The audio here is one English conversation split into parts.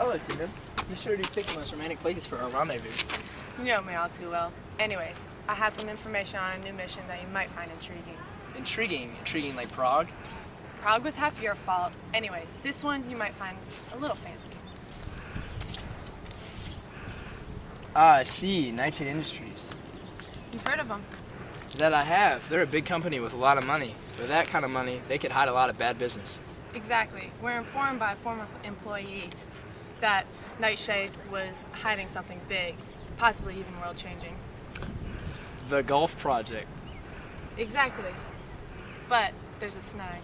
Hello, Tina. You sure do pick the most romantic places for our rendezvous. You know me all too well. Anyways, I have some information on a new mission that you might find intriguing. Intriguing? Intriguing like Prague? Prague was half your fault. Anyways, this one you might find a little fancy. Ah, I see. Nightshade Industries. You've heard of them? That I have. They're a big company with a lot of money. For that kind of money, they could hide a lot of bad business. Exactly. We're informed by a former employee that Nightshade was hiding something big, possibly even world-changing. The Golf Project. Exactly. But there's a snag.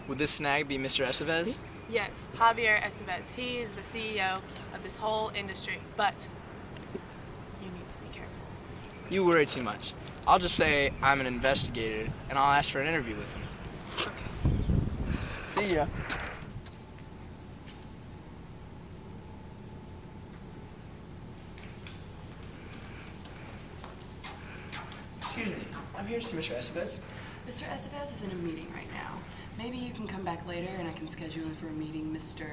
Would this snag be Mr. Estevez? Yes, Javier Estevez. He is the CEO of this whole industry, but you need to be careful. You worry too much. I'll just say I'm an investigator, and I'll ask for an interview with him. Okay. See ya. Excuse me, I'm here to see Mr. Estevez. Mr. Estevez is in a meeting right now. Maybe you can come back later and I can schedule in for a meeting, Mr.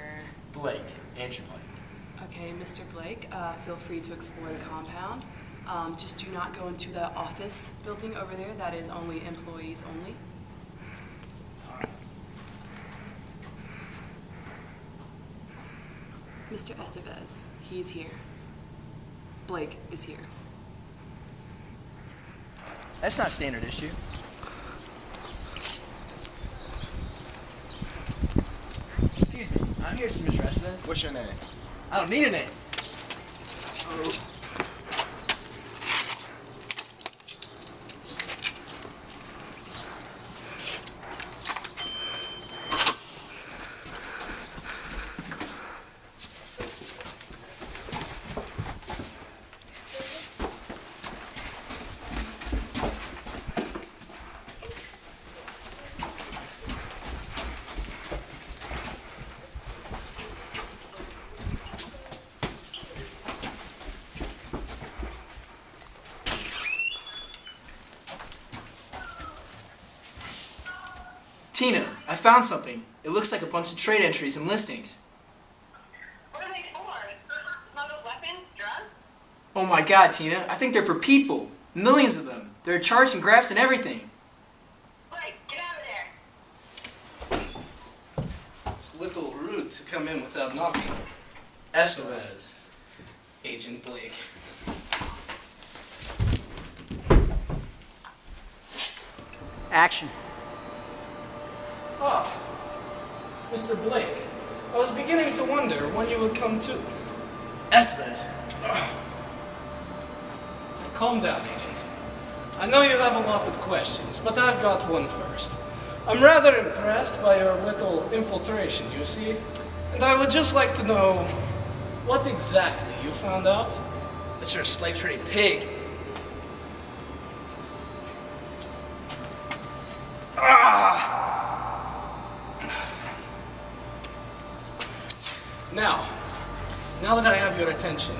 Blake. Andrew Blake. Okay, Mr. Blake, feel free to explore the compound. Just do not go into the office building over there. That is only employees only. Mr. Estevez, he's here. Blake is here. That's not standard issue. Excuse me, I'm here to see Mr. Estevez. What's your name? I don't need a name. Oh. Tina, I found something. It looks like a bunch of trade entries and listings. What are they for? Smuggled weapons? Drugs? Oh my god, Tina, I think they're for people. Millions of them. There are charts and graphs and everything. Blake, get out of there. It's a little rude to come in without knocking. Estevez, Agent Blake. Action. Ah, Mr. Blake. I was beginning to wonder when you would come to. Estevez. Calm down, Agent. I know you have a lot of questions, but I've got one first. I'm rather impressed by your little infiltration, you see, and I would just like to know what exactly you found out. That you're a slave trading pig. Now that I have your attention,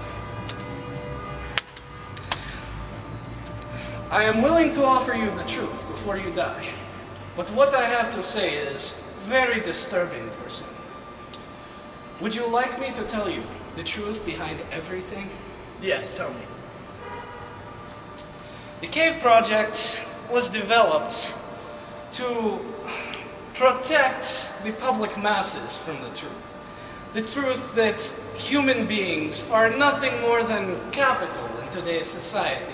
I am willing to offer you the truth before you die. But what I have to say is very disturbing for some. Would you like me to tell you the truth behind everything? Yes, tell me. The cave project was developed to protect the public masses from the truth. The truth that human beings are nothing more than capital in today's society.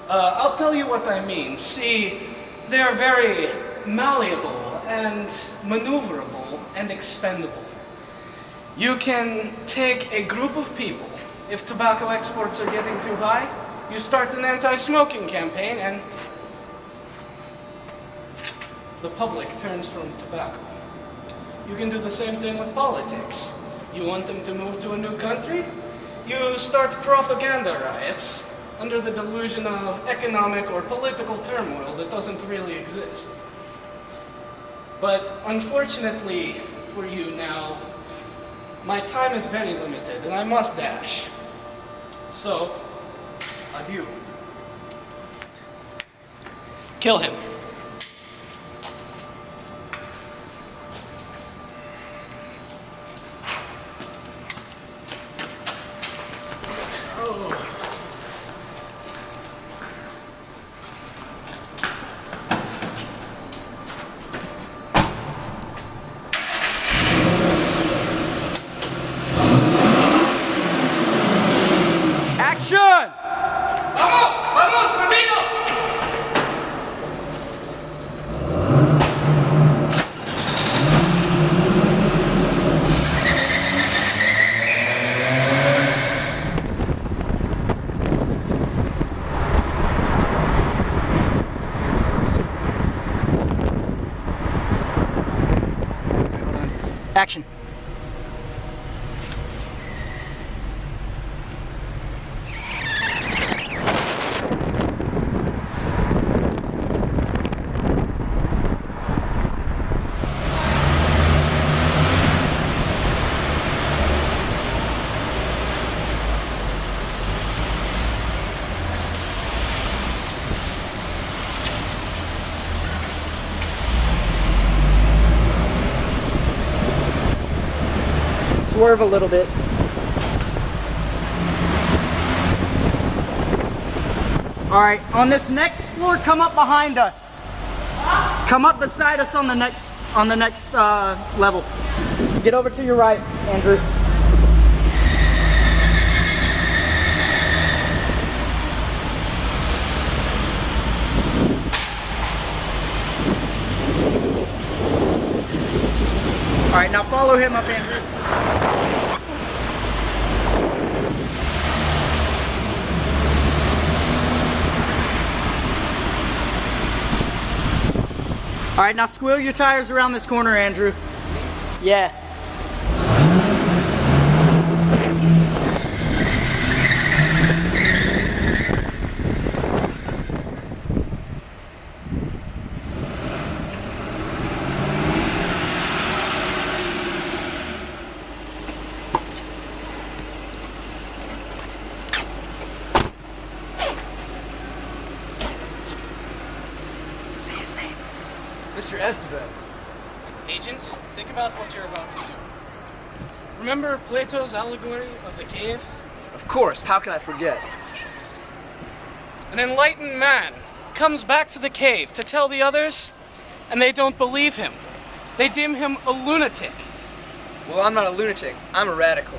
I'll tell you what I mean. See, they're very malleable and maneuverable and expendable. You can take a group of people. If tobacco exports are getting too high, you start an anti-smoking campaign and the public turns from tobacco. You can do the same thing with politics. You want them to move to a new country? You start propaganda riots under the delusion of economic or political turmoil that doesn't really exist. But unfortunately for you now, my time is very limited and I must dash. So, adieu. Kill him. Action. Swerve a little bit. All right, on this next floor, come up behind us. Come up beside us on the next level. Get over to your right, Andrew. All right, now follow him up, Andrew. All right, now squeal your tires around this corner, Andrew. Yeah. Say his name. Mr. Estevez. Agent, think about what you're about to do. Remember Plato's Allegory of the cave? Of course, how can I forget? An enlightened man comes back to the cave to tell the others, and they don't believe him. They deem him a lunatic. Well, I'm not a lunatic. I'm a radical.